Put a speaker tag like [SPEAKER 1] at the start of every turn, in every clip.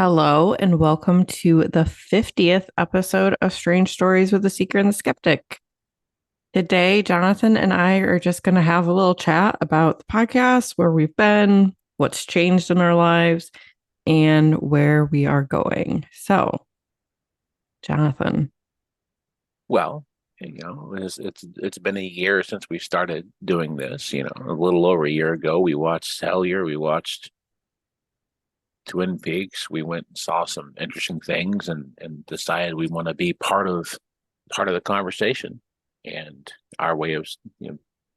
[SPEAKER 1] Hello, and welcome to the 50th episode of Strange Stories with the Seeker and the Skeptic. Today, Jonathan and I are just going to have a little chat about the podcast, where we've been, what's changed in our lives, and where we are going. So, Jonathan.
[SPEAKER 2] Well, it's been a year since we started doing this. A little over a year ago, we watched Hellier, we watched Twin Peaks, we went and saw some interesting things, and decided we want to be part of the conversation. And our way of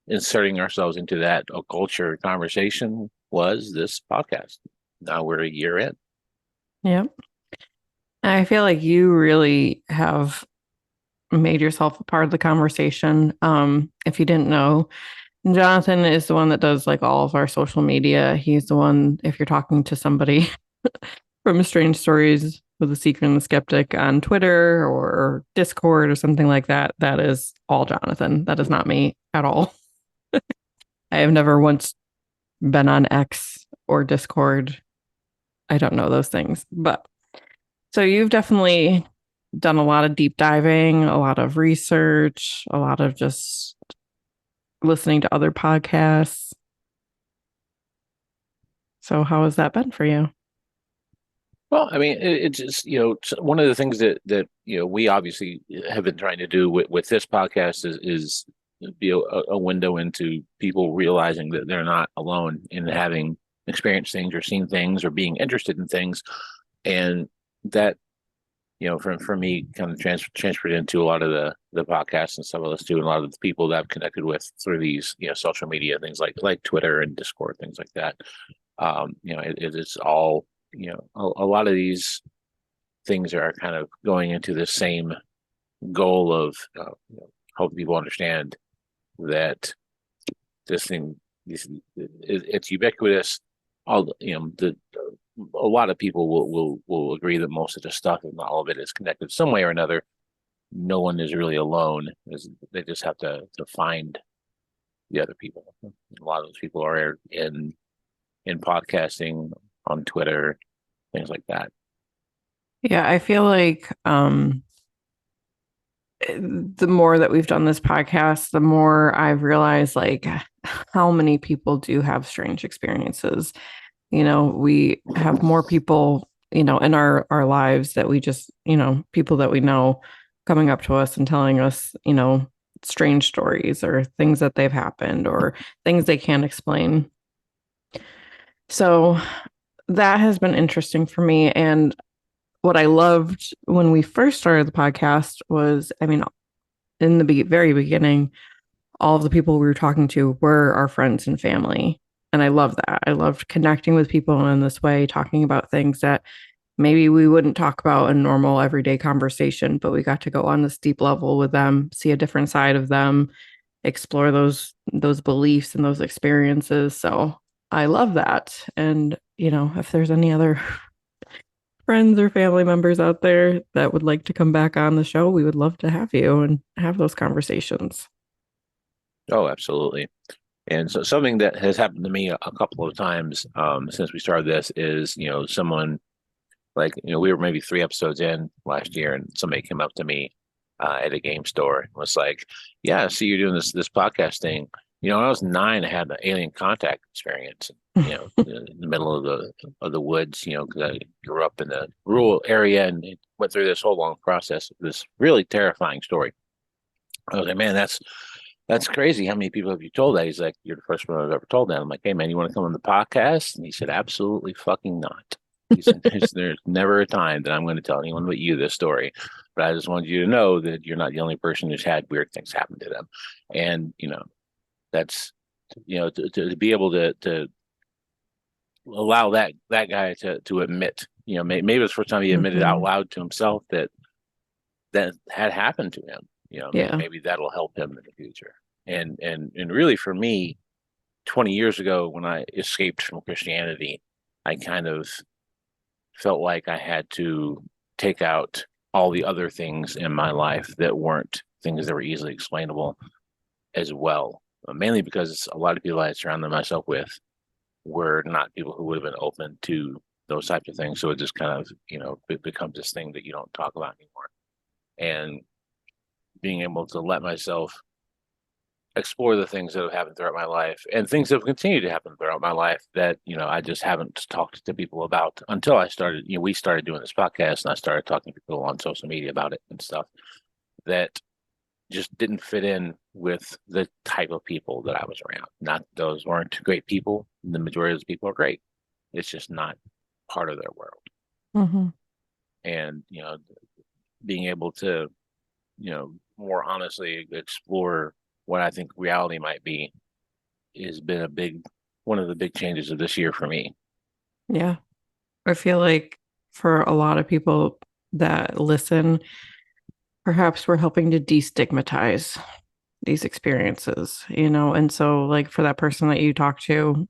[SPEAKER 2] inserting ourselves into that culture conversation was this podcast. Now we're a year in.
[SPEAKER 1] Yep. I feel like you really have made yourself a part of the conversation. If you didn't know, Jonathan is the one that does like all of our social media. He's the one, if you're talking to somebody from Strange Stories with the Seeker and the Skeptic on Twitter or Discord or something like that, that is all Jonathan. That is not me at all. I have never once been on X or Discord. I don't know those things. But so you've definitely done a lot of deep diving, a lot of research, a lot of just listening to other podcasts. So how has that been for you?
[SPEAKER 2] Well, I mean, it's just, one of the things that we obviously have been trying to do with this podcast is be a window into people realizing that they're not alone in having experienced things or seen things or being interested in things. And that, for me, kind of transferred into a lot of the podcasts and stuff I listen to, and a lot of the people that I've connected with through these, social media things like Twitter and Discord, things like that. It is all, a lot of these things are kind of going into the same goal of helping people understand that this thing it's ubiquitous. All a lot of people will agree that most of the stuff, and all of it, is connected some way or another. No one is really alone. They just have to find the other people. A lot of those people are in podcasting, on Twitter, things like that.
[SPEAKER 1] Yeah, I feel like the more that we've done this podcast, the more I've realized like how many people do have strange experiences. We have more people, in our lives that we just, people that we know coming up to us and telling us, strange stories or things that they've happened or things they can't explain. So that has been interesting for me. And what I loved when we first started the podcast was, I mean, in the very beginning, all of the people we were talking to were our friends and family. And I love that. I loved connecting with people in this way, talking about things that maybe we wouldn't talk about in normal everyday conversation, but we got to go on this deep level with them, see a different side of them, explore those beliefs and those experiences. So I love that. And, if there's any other friends or family members out there that would like to come back on the show, we would love to have you and have those conversations.
[SPEAKER 2] Oh, absolutely. And so something that has happened to me a couple of times since we started this is, someone like, we were maybe 3 episodes in last year, and somebody came up to me at a game store and was like, "Yeah, I see you're doing this podcast thing. When I was 9, I had an alien contact experience. In the middle of the woods. Because I grew up in the rural area and went through this whole long process of this really terrifying story. I was like, man, that's crazy. How many people have you told that?" He's like, "You're the first one I've ever told that." I'm like, "Hey, man, you want to come on the podcast?" And he said, "Absolutely fucking not." He said, "There's never a time that I'm going to tell anyone but you this story. But I just wanted you to know that you're not the only person who's had weird things happen to them." And, that's, to be able to allow that guy to admit, maybe it was the first time he admitted out
[SPEAKER 1] Mhm.
[SPEAKER 2] loud to himself that had happened to him.
[SPEAKER 1] Yeah.
[SPEAKER 2] Maybe that'll help him in the future. And really, for me, 20 years ago, when I escaped from Christianity, I kind of felt like I had to take out all the other things in my life that weren't things that were easily explainable as well. Mainly because a lot of people I surrounded myself with were not people who would have been open to those types of things. So it just kind of, it becomes this thing that you don't talk about anymore. And being able to let myself explore the things that have happened throughout my life and things that have continued to happen throughout my life that, I just haven't talked to people about until I started, we started doing this podcast and I started talking to people on social media about it and stuff that just didn't fit in with the type of people that I was around. Not those weren't great people. The majority of those people are great. It's just not part of their world.
[SPEAKER 1] Mm-hmm.
[SPEAKER 2] And, being able to, more honestly explore what I think reality might be has been one of the big changes of this year for me.
[SPEAKER 1] Yeah. I feel like for a lot of people that listen, perhaps we're helping to destigmatize these experiences, and so like for that person that you talked to,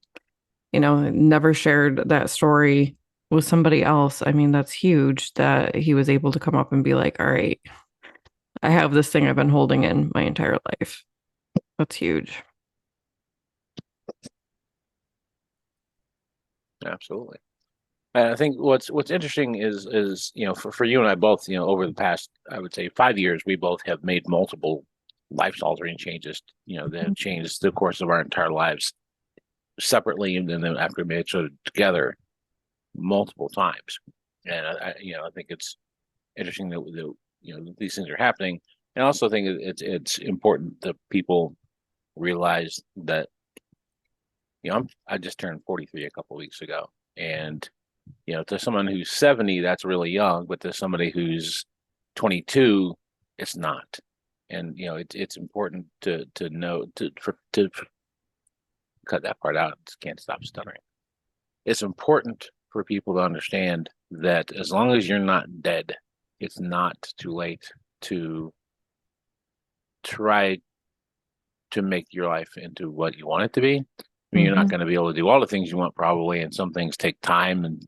[SPEAKER 1] never shared that story with somebody else. I mean, that's huge that he was able to come up and be like, all right, I have this thing I've been holding in my entire life. That's huge.
[SPEAKER 2] Absolutely. And I think what's interesting is for you and I both, over the past, I would say, 5 years, we both have made multiple life altering changes, that have changed the course of our entire lives separately, and then after we made each other together multiple times. And I think it's interesting that these things are happening. And I also think it's important that people realize that I just turned 43 a couple of weeks ago, and to someone who's 70, that's really young, but to somebody who's 22, it's not. And it's important to know to cut that part out. Just can't stop stuttering. It's important for people to understand that as long as you're not dead, it's not too late to try to make your life into what you want it to be. I mean, you're not
[SPEAKER 1] Mm-hmm.
[SPEAKER 2] going to be able to do all the things you want probably, and some things take time, and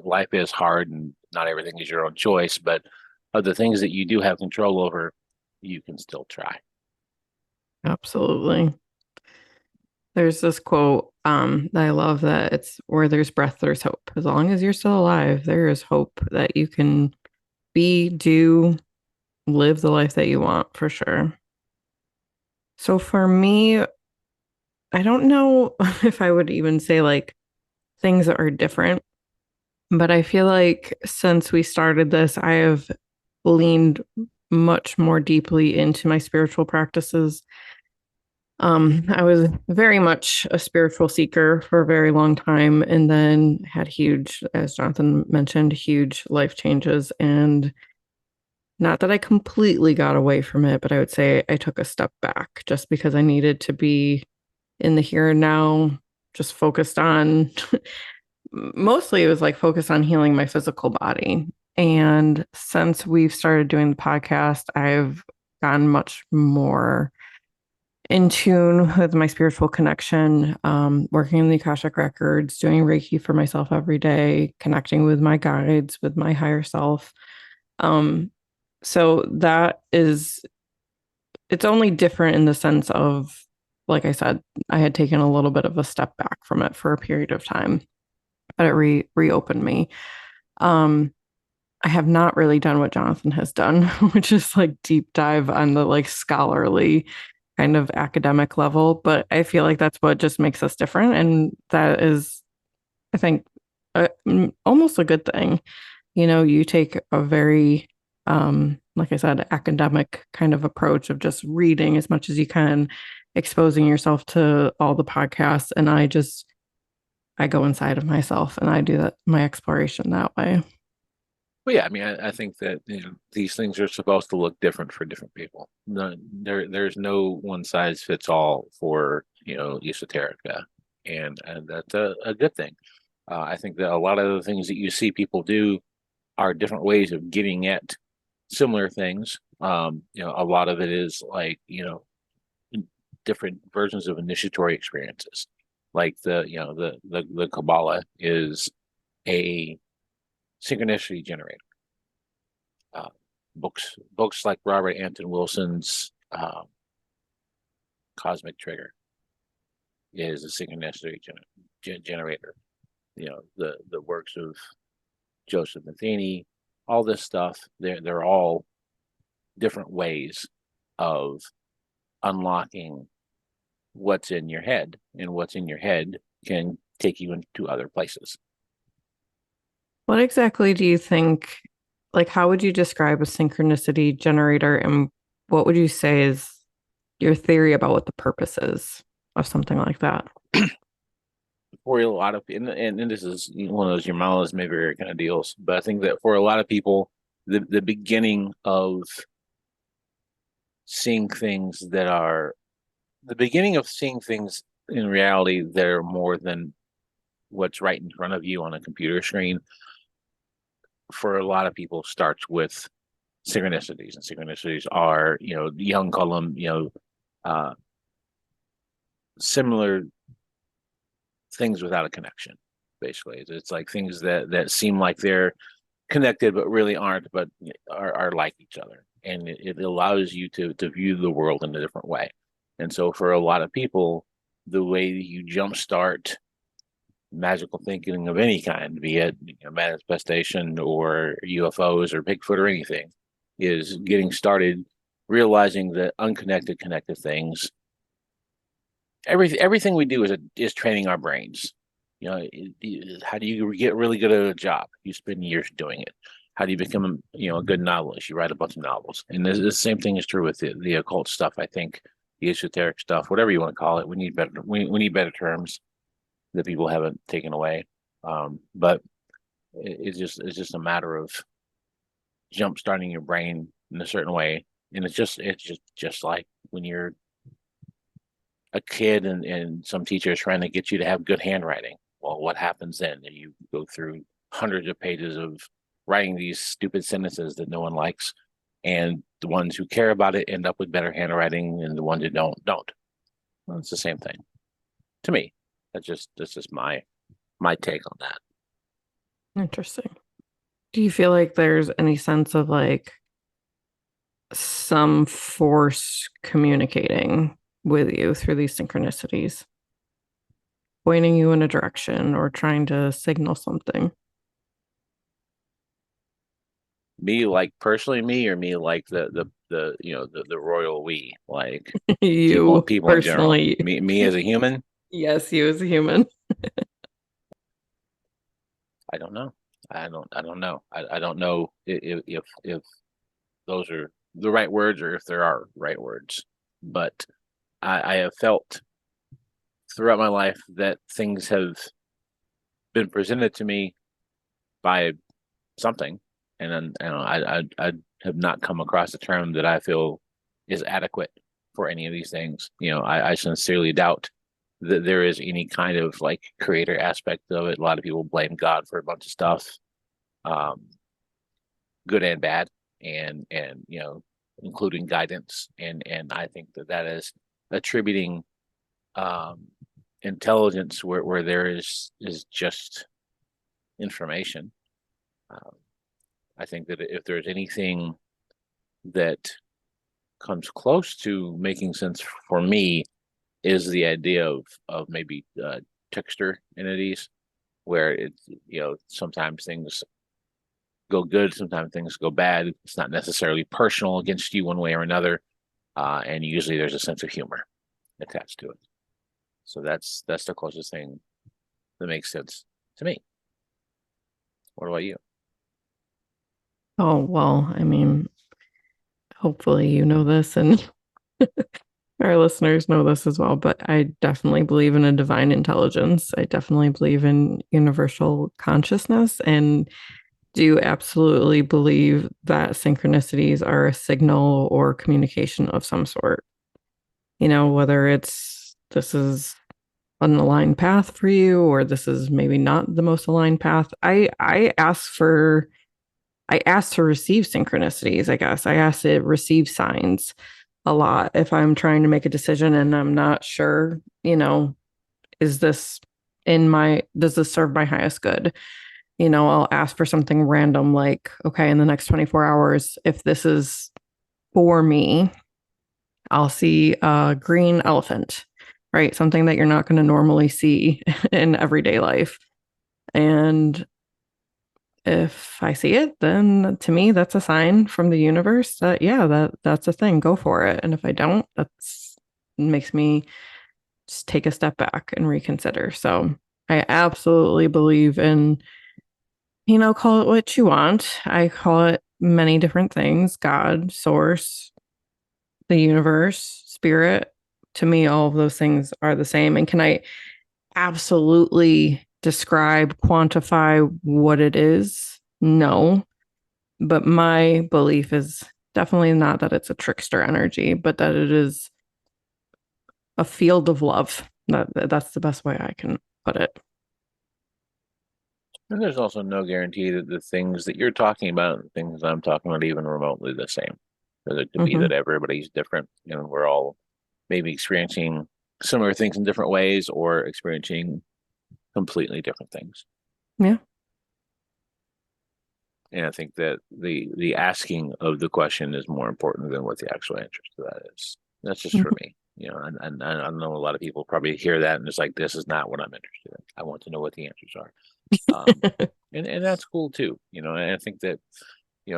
[SPEAKER 2] life is hard, and not everything is your own choice. But of the things that you do have control over, you can still try.
[SPEAKER 1] Absolutely. There's this quote that I love, that it's where there's breath, there's hope. As long as you're still alive, there is hope that you can do, live the life that you want for sure. So for me, I don't know if I would even say like things that are different, but I feel like since we started this, I have leaned much more deeply into my spiritual practices. I was very much a spiritual seeker for a very long time, and then had huge, as Jonathan mentioned, huge life changes. And not that I completely got away from it, but I would say I took a step back just because I needed to be in the here and now, just focused on mostly it was like focused on healing my physical body. And since we've started doing the podcast, I've gotten much more in tune with my spiritual connection, working in the Akashic records, doing Reiki for myself every day, connecting with my guides, with my higher self. Um, so that is, it's only different in the sense of, like I said, I had taken a little bit of a step back from it for a period of time, but it reopened me. Um, I have not really done what Jonathan has done, which is like deep dive on the like scholarly kind of academic level, but I feel like that's what just makes us different. And that is, I think, almost a good thing. You take a very, like I said, academic kind of approach of just reading as much as you can, exposing yourself to all the podcasts. And I go inside of myself and I do that, my exploration that way.
[SPEAKER 2] Well, yeah, I mean, I think that these things are supposed to look different for different people. There's no one size fits all for esoterica, and that's a good thing. I think that a lot of the things that you see people do are different ways of getting at similar things. A lot of it is like different versions of initiatory experiences, like the Kabbalah is a synchronicity generator. Uh, books like Robert Anton Wilson's Cosmic Trigger is a synchronicity generator. the works of Joseph Matheny, all this stuff. They're all different ways of unlocking what's in your head, and what's in your head can take you into other places.
[SPEAKER 1] What exactly do you think, like, how would you describe a synchronicity generator, and what would you say is your theory about what the purpose is of something like that?
[SPEAKER 2] For a lot of, and this is one of those your mileage may vary kind of deals, but I think that for a lot of people, the beginning of seeing things that are the beginning of seeing things in reality that are more than what's right in front of you on a computer screen, for a lot of people starts with synchronicities. And synchronicities are, young call them, uh, similar things without a connection. Basically, it's like things that seem like they're connected but really aren't, but are like each other, and it allows you to view the world in a different way. And so, for a lot of people, the way you jumpstart magical thinking of any kind, be it manifestation or UFOs or Bigfoot or anything, is getting started realizing that unconnected, connected things. Everything we do is training our brains. How do you get really good at a job? You spend years doing it. How do you become a good novelist? You write a bunch of novels, and the same thing is true with the occult stuff. I think the esoteric stuff, whatever you want to call it, we need better terms that people haven't taken away. But it's just a matter of jump starting your brain in a certain way, and it's just like when you're a kid and some teacher is trying to get you to have good handwriting. Well, what happens then? You go through hundreds of pages of writing these stupid sentences that no one likes, and the ones who care about it end up with better handwriting, and the ones who don't. Well, it's the same thing to me. That's just my take on that.
[SPEAKER 1] Interesting. Do you feel like there's any sense of like some force communicating with you through these synchronicities, pointing you in a direction or trying to signal something?
[SPEAKER 2] Me, like personally, me, or me like the royal we, like people
[SPEAKER 1] You
[SPEAKER 2] people in general.
[SPEAKER 1] personally.
[SPEAKER 2] Me as a human.
[SPEAKER 1] Yes, you as a human.
[SPEAKER 2] I don't know. I don't know. I don't know if those are the right words, or if there are right words. But I have felt throughout my life that things have been presented to me by something, and then I have not come across a term that I feel is adequate for any of these things. I sincerely doubt that there is any kind of like creator aspect of it. A lot of people blame God for a bunch of stuff, um, good and bad, and including guidance. And I think that is attributing um, intelligence where there is just information. Um, I think that if there's anything that comes close to making sense for me, is the idea of maybe trickster entities, where it's sometimes things go good, sometimes things go bad. It's not necessarily personal against you one way or another, and usually there's a sense of humor attached to it. So that's the closest thing that makes sense to me. What about you?
[SPEAKER 1] Oh, well, I mean, hopefully you know this and our listeners know this as well, but I definitely believe in a divine intelligence. I definitely believe in universal consciousness and do absolutely believe that synchronicities are a signal or communication of some sort. Whether it's this is an aligned path for you or this is maybe not the most aligned path. I ask to receive synchronicities, I guess. I ask to receive signs a lot if I'm trying to make a decision and I'm not sure, is this does this serve my highest good? I'll ask for something random like, okay, in the next 24 hours, if this is for me, I'll see a green elephant, right? Something that you're not going to normally see in everyday life. And if I see it, then to me, that's a sign from the universe that, yeah, that's a thing. Go for it. And if I don't, that's makes me just take a step back and reconsider. So I absolutely believe in, call it what you want. I call it many different things: God, source, the universe, spirit. To me, all of those things are the same. And can I absolutely describe, quantify what it is? No. But my belief is definitely not that it's a trickster energy, but that it is a field of love. That's the best way I can put it.
[SPEAKER 2] And there's also no guarantee that the things that you're talking about and things I'm talking about even remotely the same. Because it could be
[SPEAKER 1] Hmm.
[SPEAKER 2] that everybody's different and we're all maybe experiencing similar things in different ways or experiencing completely different things.
[SPEAKER 1] Yeah.
[SPEAKER 2] And I think that the asking of the question is more important than what the actual answer to that is. That's just for
[SPEAKER 1] Mhm.
[SPEAKER 2] me, and I know a lot of people probably hear that and it's like, this is not what I'm interested in. I want to know what the answers are. And that's cool too, and I think that,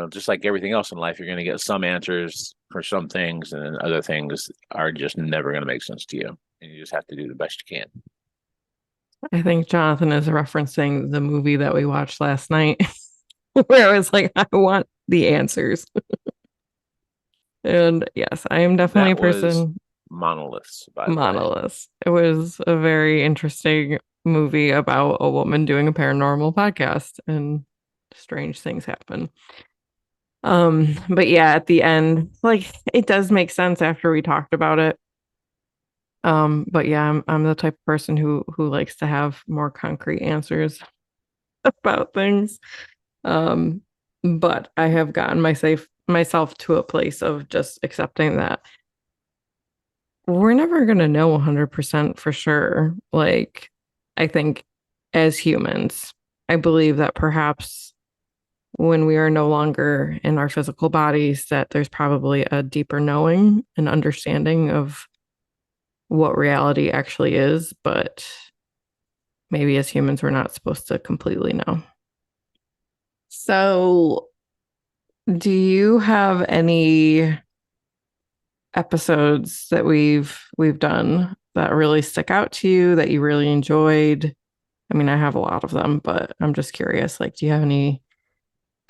[SPEAKER 2] just like everything else in life, you're going to get some answers for some things, and then other things are just never going to make sense to you. And you just have to do the best you can.
[SPEAKER 1] I think Jonathan is referencing the movie that we watched last night, where I was like, I want the answers. And yes, I am definitely a
[SPEAKER 2] That was
[SPEAKER 1] person
[SPEAKER 2] Monoliths, by the way.
[SPEAKER 1] monolith. It was a very interesting movie about a woman doing a paranormal podcast, and strange things happen. But yeah, at the end, like it does make sense after we talked about it. But yeah, I'm the type of person who likes to have more concrete answers about things. Um, but I have gotten myself to a place of just accepting that we're never gonna know 100% for sure. Like, I think as humans, I believe that perhaps when we are no longer in our physical bodies, that there's probably a deeper knowing and understanding of what reality actually is, but maybe as humans, we're not supposed to completely know. So, do you have any episodes that we've done that really stick out to you that you really enjoyed? I mean, I have a lot of them, but I'm just curious, like, do you have any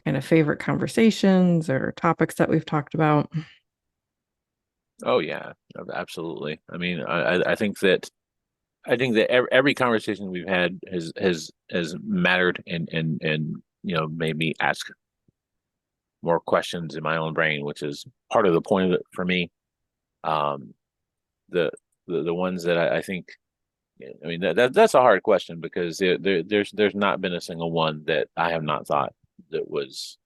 [SPEAKER 1] kind of favorite conversations or topics that we've talked about?
[SPEAKER 2] Oh yeah, absolutely. I mean, I think that every conversation we've had has mattered and made me ask more questions in my own brain, which is part of the point of it for me. Um, the the ones that I think, I mean, that's a hard question because there's not been a single one that I have not thought that was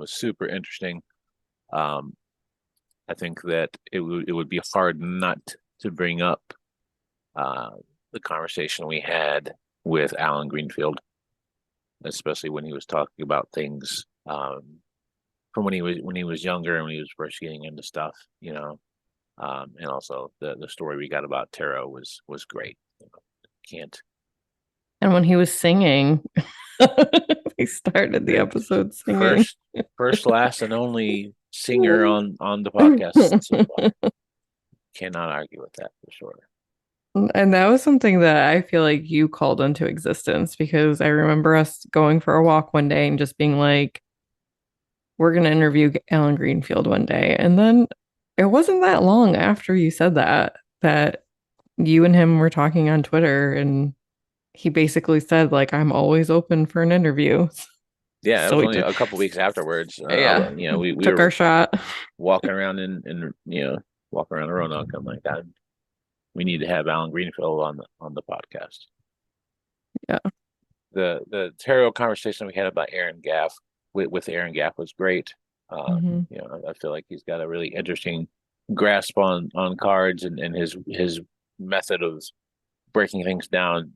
[SPEAKER 2] super interesting. Um, I think that it would be hard not to bring up uh, the conversation we had with Alan Greenfield, especially when he was talking about things from when he was younger and when he was first getting into stuff, and also the story we got about tarot was great. Can't
[SPEAKER 1] And when he was singing, he started the
[SPEAKER 2] the
[SPEAKER 1] episode singing.
[SPEAKER 2] first, last, and only singer on the podcast so far. Cannot argue with that for sure.
[SPEAKER 1] And that was something that I feel like you called into existence because I remember us going for a walk one day and just being like, we're going to interview Alan Greenfield one day. And then it wasn't that long after you said that you and him were talking on Twitter and he basically said, like, I'm always open for an interview.
[SPEAKER 2] Yeah, that
[SPEAKER 1] So
[SPEAKER 2] was
[SPEAKER 1] we
[SPEAKER 2] only
[SPEAKER 1] did,
[SPEAKER 2] a couple weeks afterwards.
[SPEAKER 1] yeah,
[SPEAKER 2] We
[SPEAKER 1] took
[SPEAKER 2] were
[SPEAKER 1] our shot.
[SPEAKER 2] walking around and walking around the Roanoke. I'm like, God, we need to have Alan Greenfield on the podcast.
[SPEAKER 1] Yeah.
[SPEAKER 2] The tarot conversation we had about Aaron Gaff with Aaron Gaff was great.
[SPEAKER 1] Hmm.
[SPEAKER 2] I feel like he's got a really interesting grasp on cards and his method of breaking things down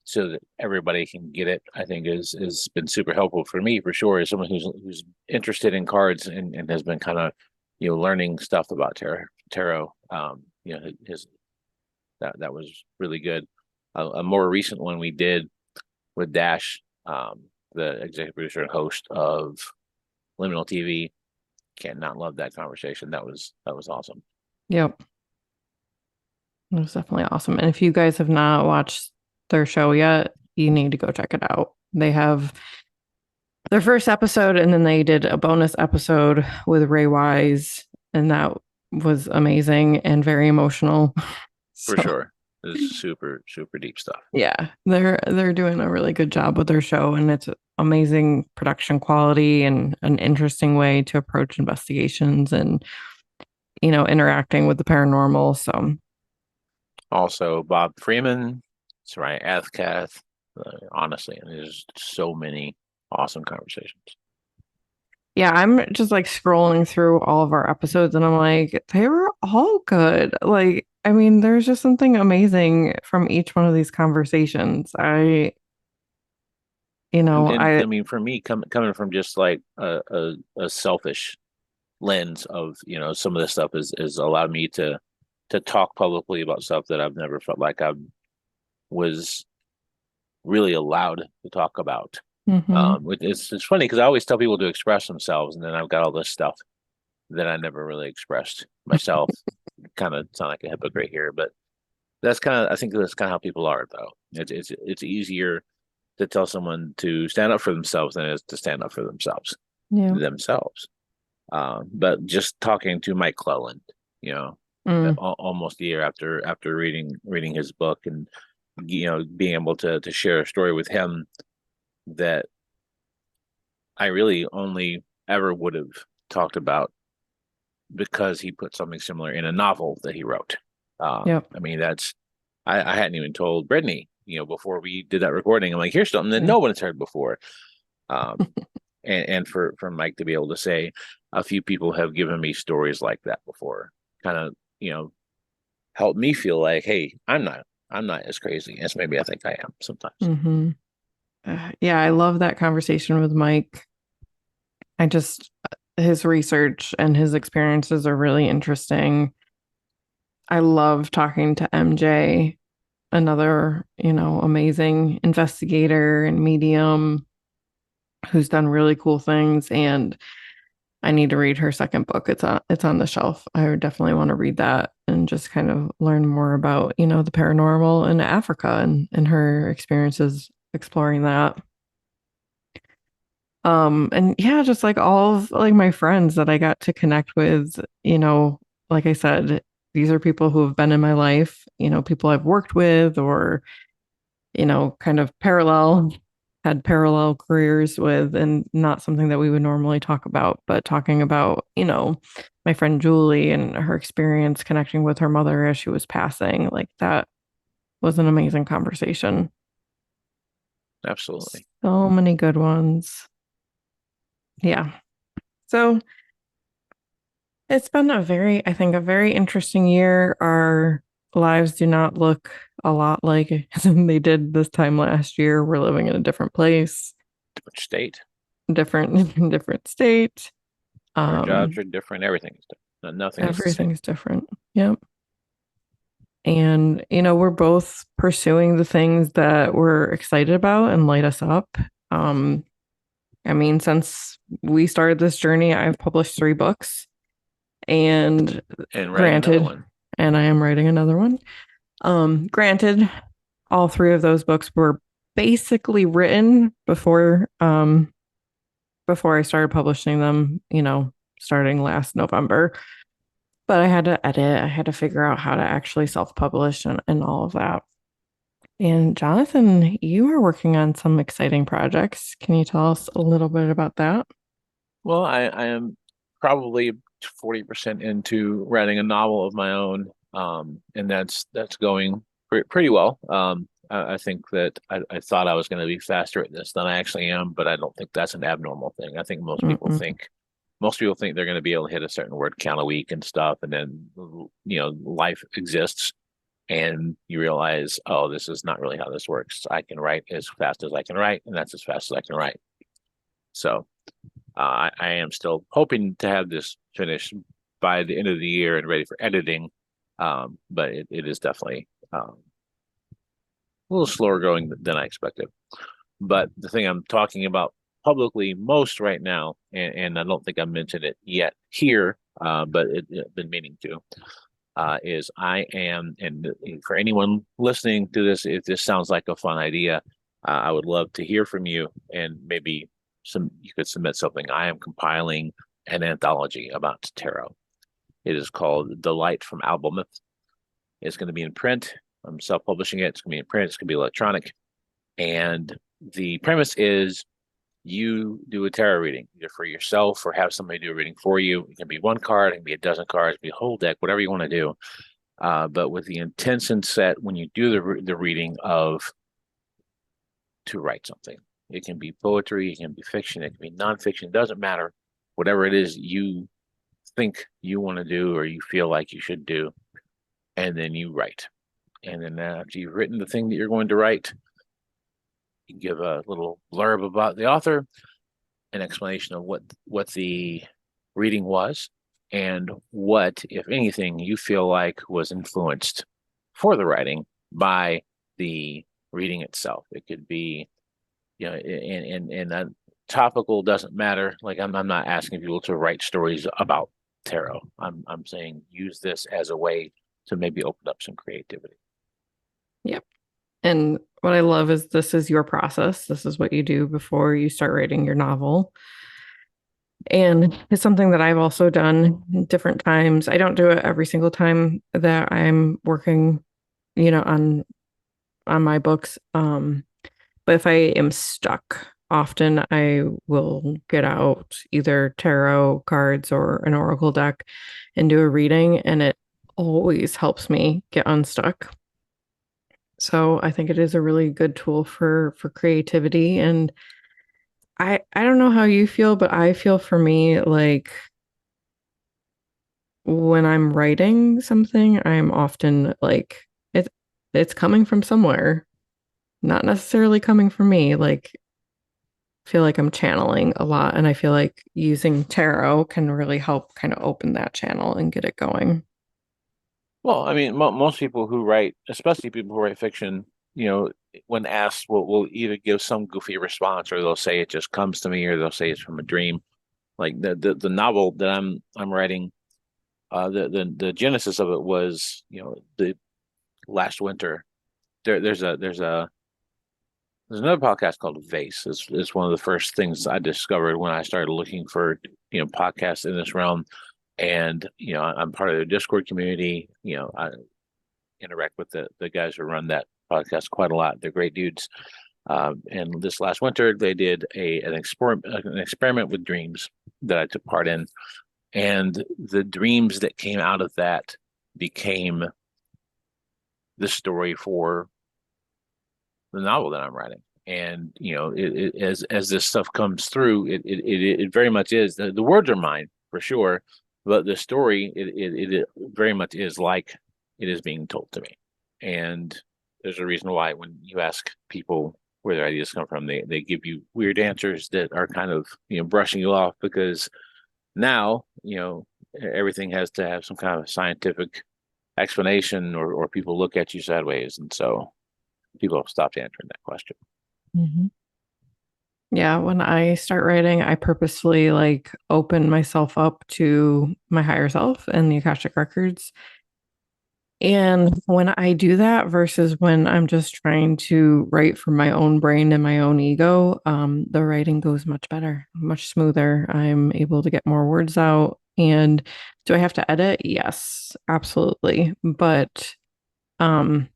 [SPEAKER 2] so that everybody can get it. I think is been super helpful for me for sure. As someone who's interested in cards and has been kind of learning stuff about tarot. His that was really good. a more recent one we did with Dash, the executive producer and host of Liminal TV. Can't not love that conversation. That was awesome.
[SPEAKER 1] Yep. It was definitely awesome. And if you guys have not watched their show yet, you need to go check it out. They have their first episode, and then they did a bonus episode with Ray Wise, and that was amazing and very emotional.
[SPEAKER 2] For
[SPEAKER 1] So
[SPEAKER 2] sure. This is super, super deep stuff.
[SPEAKER 1] yeah, they're doing a really good job with their show, and it's amazing production quality and an interesting way to approach investigations and interacting with the paranormal. So
[SPEAKER 2] Also, Bob Freeman, Soraya Athkath. Honestly, and there's so many awesome conversations.
[SPEAKER 1] yeah, I'm just like scrolling through all of our episodes and I'm like, they were all good. Like, I mean, there's just something amazing from each one of these conversations.
[SPEAKER 2] And
[SPEAKER 1] I
[SPEAKER 2] I mean, for me, coming from just like a selfish lens of some of this stuff is allowed me to talk publicly about stuff that I've never felt like I was really allowed to talk about.
[SPEAKER 1] mhm.
[SPEAKER 2] It's funny because I always tell people to express themselves, and then I've got all this stuff that I never really expressed myself. Kind of sound like a hypocrite here, but I think that's kind of how people are, though. It's easier to tell someone to stand up for themselves than it is to stand up for
[SPEAKER 1] Yeah.
[SPEAKER 2] themselves. But just talking to Mike Cleland, you know,
[SPEAKER 1] Mm,
[SPEAKER 2] almost a year after reading his book, and being able to share a story with him that I really only ever would have talked about because he put something similar in a novel that he wrote.
[SPEAKER 1] yep.
[SPEAKER 2] I mean, I hadn't even told Brittany, before we did that recording. I'm like, here's something that
[SPEAKER 1] Yeah.
[SPEAKER 2] no one has heard before. Um, and for Mike to be able to say, a few people have given me stories like that before, kind of, helped me feel like, hey, I'm not as crazy as maybe I think I am sometimes.
[SPEAKER 1] Hmm. Yeah, I love that conversation with Mike. I just his research and his experiences are really interesting. I love talking to MJ, another, amazing investigator and medium who's done really cool things. And I need to read her second book. It's on the shelf. I would definitely want to read that and just kind of learn more about, the paranormal in Africa and her experiences exploring that. And yeah, just like all of like my friends that I got to connect with, like I said, these are people who have been in my life, people I've worked with or, kind of had parallel careers with, and not something that we would normally talk about, but talking about, my friend Julie and her experience connecting with her mother as she was passing, like that was an amazing conversation.
[SPEAKER 2] Absolutely.
[SPEAKER 1] So many good ones. Yeah. So it's been I think, a very interesting year. Our lives do not look a lot like they did this time last year. We're living in a different place,
[SPEAKER 2] Different state.
[SPEAKER 1] different state.
[SPEAKER 2] Our jobs
[SPEAKER 1] Um,
[SPEAKER 2] are different. Everything is different. Nothing is the same.
[SPEAKER 1] Everything's different. Yep. And, we're both pursuing the things that we're excited about and light us up. Um, I mean, since we started this journey, I've published 3 books, and
[SPEAKER 2] And writing another
[SPEAKER 1] granted,
[SPEAKER 2] one.
[SPEAKER 1] and I am writing another one. Granted, all 3 of those books were basically written before I started publishing them, starting last November. But I had to edit, I had to figure out how to actually self-publish and all of that. And Jonathan, you are working on some exciting projects. Can you tell us a little bit about that?
[SPEAKER 2] Well, I am probably 40% into writing a novel of my own, and that's going pretty well. I think that I thought I was going to be faster at this than I actually am, but I don't think that's an abnormal thing. I think
[SPEAKER 1] Mm-mm.
[SPEAKER 2] most people think they're going to be able to hit a certain word count a week and stuff, and then life exists, and you realize, oh, this is not really how this works. I can write as fast as I can write, and that's as fast as I can write. So. I am still hoping to have this finished by the end of the year and ready for editing. But it is definitely little slower growing than I expected. But the thing I'm talking about publicly most right now, and I don't think I mentioned it yet here, but I've been meaning to, is I am, and for anyone listening to this, if this sounds like a fun idea, I would love to hear from you, and maybe you could submit something. I am compiling an anthology about tarot. It is called The Light from Albemuth. It's going to be in print. I'm self-publishing it. It's going to be in print. It's going to be electronic. And the premise is you do a tarot reading, either for yourself or have somebody do a reading for you. It can be one card, it can be a dozen cards, it can be a whole deck, whatever you want to do. But with the intention set when you do the reading of to write something. It can be poetry, it can be fiction, it can be nonfiction, it doesn't matter. Whatever it is you think you want to do or you feel like you should do, and then you write. And then after you've written the thing that you're going to write, you give a little blurb about the author, an explanation of what the reading was, and what, if anything, you feel like was influenced for the writing by the reading itself. It could be, and topical doesn't matter. Like I'm not asking people to write stories about tarot. I'm saying use this as a way to maybe open up some creativity.
[SPEAKER 1] Yep. And what I love is this is your process. This is what you do before you start writing your novel. And it's something that I've also done different times. I don't do it every single time that I'm working, on my books. But if I am stuck, often I will get out either tarot cards or an oracle deck and do a reading, and it always helps me get unstuck. So I think it is a really good tool for creativity. And I don't know how you feel, but I feel for me like when I'm writing something, I'm often like it's coming from somewhere, not necessarily coming from me. Like feel like I'm channeling a lot, and I feel like using tarot can really help kind of open that channel and get it going.
[SPEAKER 2] Well, I mean, most people who write, especially people who write fiction, when asked, will either give some goofy response, or they'll say it just comes to me, or they'll say it's from a dream. Like the novel that I'm writing, the genesis of it was, the last winter. There's another podcast called Vase. It's one of the first things I discovered when I started looking for, podcasts in this realm. And, I'm part of the Discord community. I interact with the guys who run that podcast quite a lot. They're great dudes. And this last winter, they did an experiment with dreams that I took part in. And the dreams that came out of that became the story for the novel that I'm writing. And as this stuff comes through, it very much is the words are mine for sure, but the story it very much is like it is being told to me. And there's a reason why when you ask people where their ideas come from, they give you weird answers that are kind of brushing you off, because now everything has to have some kind of scientific explanation, or people look at you sideways, and so people have stopped answering that question.
[SPEAKER 1] Mhm. Yeah, when I start writing, I purposefully like open myself up to my higher self and the Akashic records. And when I do that versus when I'm just trying to write from my own brain and my own ego, the writing goes much better, much smoother. I'm able to get more words out. And do I have to edit? Yes, absolutely. But um,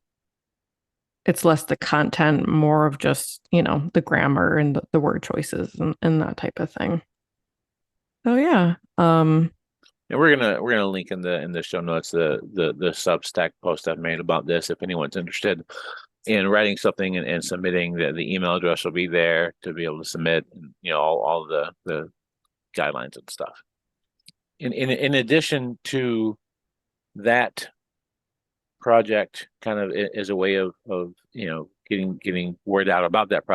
[SPEAKER 1] it's less the content, more of just, the grammar and the word choices and that type of thing. So yeah.
[SPEAKER 2] And we're gonna link in the show notes the Substack post I've made about this if anyone's interested in writing something and submitting. The email address will be there to be able to submit, and all the guidelines and stuff. In addition to that project, kind of as a way of getting word out about that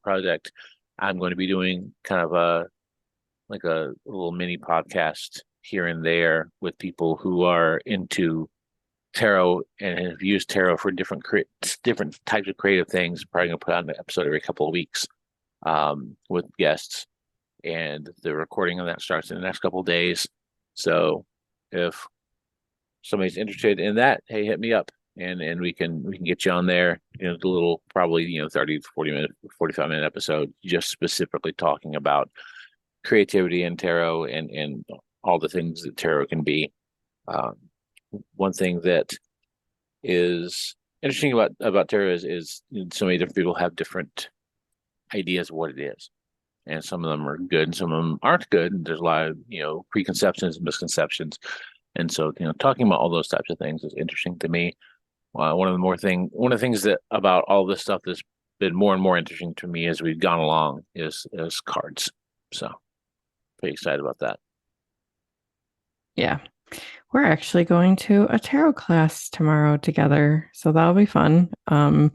[SPEAKER 2] project, I'm going to be doing kind of a little mini podcast here and there with people who are into tarot and have used tarot for different types of creative things. Probably gonna put out an episode every couple of weeks with guests, and the recording of that starts in the next couple of days. So if somebody's interested in that, hey, hit me up and we can get you on there. The little probably 30 to 40 minute 45-minute episode just specifically talking about creativity and tarot and all the things that tarot can be. Um, One thing that is interesting about tarot is so many different people have different ideas of what it is, and some of them are good and some of them aren't good. And there's a lot of preconceptions and misconceptions, and so talking about all those types of things is interesting to me. One of the things that about all this stuff that's been more and more interesting to me as we've gone along is cards. So pretty excited about that.
[SPEAKER 1] Yeah. We're actually going to a tarot class tomorrow together, so that'll be fun. I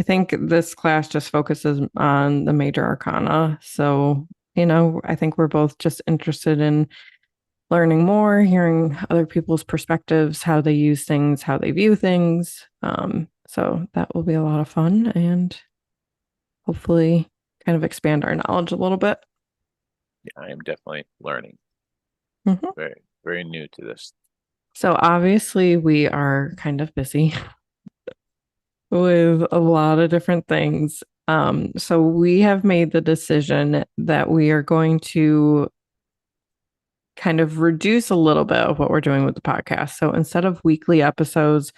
[SPEAKER 1] think this class just focuses on the major arcana. So, I think we're both just interested in learning more, hearing other people's perspectives, how they use things, how they view things. So that will be a lot of fun and hopefully kind of expand our knowledge a little bit.
[SPEAKER 2] Yeah, I am definitely learning.
[SPEAKER 1] Mhm.
[SPEAKER 2] Very, very new to this.
[SPEAKER 1] So obviously we are kind of busy with a lot of different things. So we have made the decision that we are going to kind of reduce a little bit of what we're doing with the podcast. So instead of weekly episodes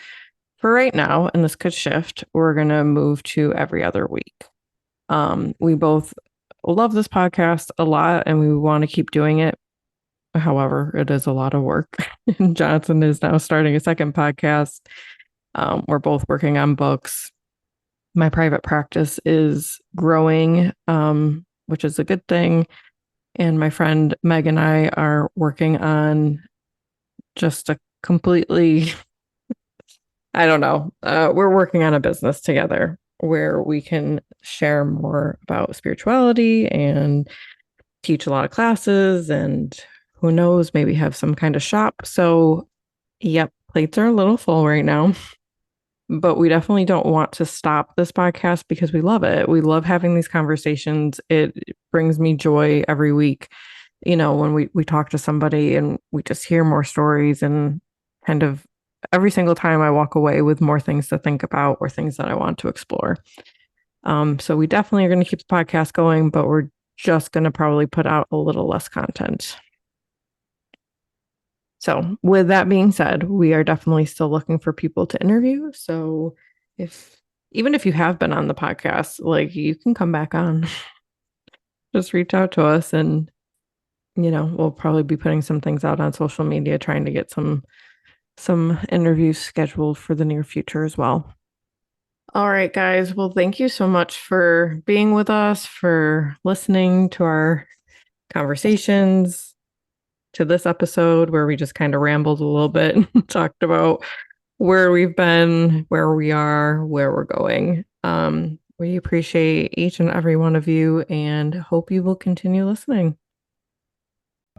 [SPEAKER 1] for right now, and this could shift, we're going to move to every other week. We both love this podcast a lot and we want to keep doing it. However, it is a lot of work. Jonathan is now starting a second podcast. We're both working on books. My private practice is growing, which is a good thing. And my friend Meg and I are working on just a completely, I don't know, we're working on a business together where we can share more about spirituality and teach a lot of classes and who knows, maybe have some kind of shop. So, yep, plates are a little full right now, but we definitely don't want to stop this podcast because we love it. We love having these conversations. It brings me joy every week. When we talk to somebody and we just hear more stories and kind of every single time I walk away with more things to think about or things that I want to explore. So we definitely are going to keep the podcast going, but we're just going to probably put out a little less content. So with that being said, we are definitely still looking for people to interview. So even if you have been on the podcast, like you can come back on, just reach out to us and, we'll probably be putting some things out on social media, trying to get some interviews scheduled for the near future as well. All right, guys. Well, thank you so much for being with us, for listening to our conversations, to this episode where we just kind of rambled a little bit and talked about where we've been, where we are, where we're going. We appreciate each and every one of you and hope you will continue listening.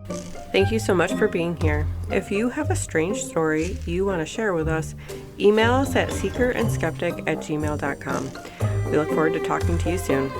[SPEAKER 1] Thank you so much for being here. If you have a strange story you want to share with us, email us at seekerandskeptic@gmail.com. We look forward to talking to you soon.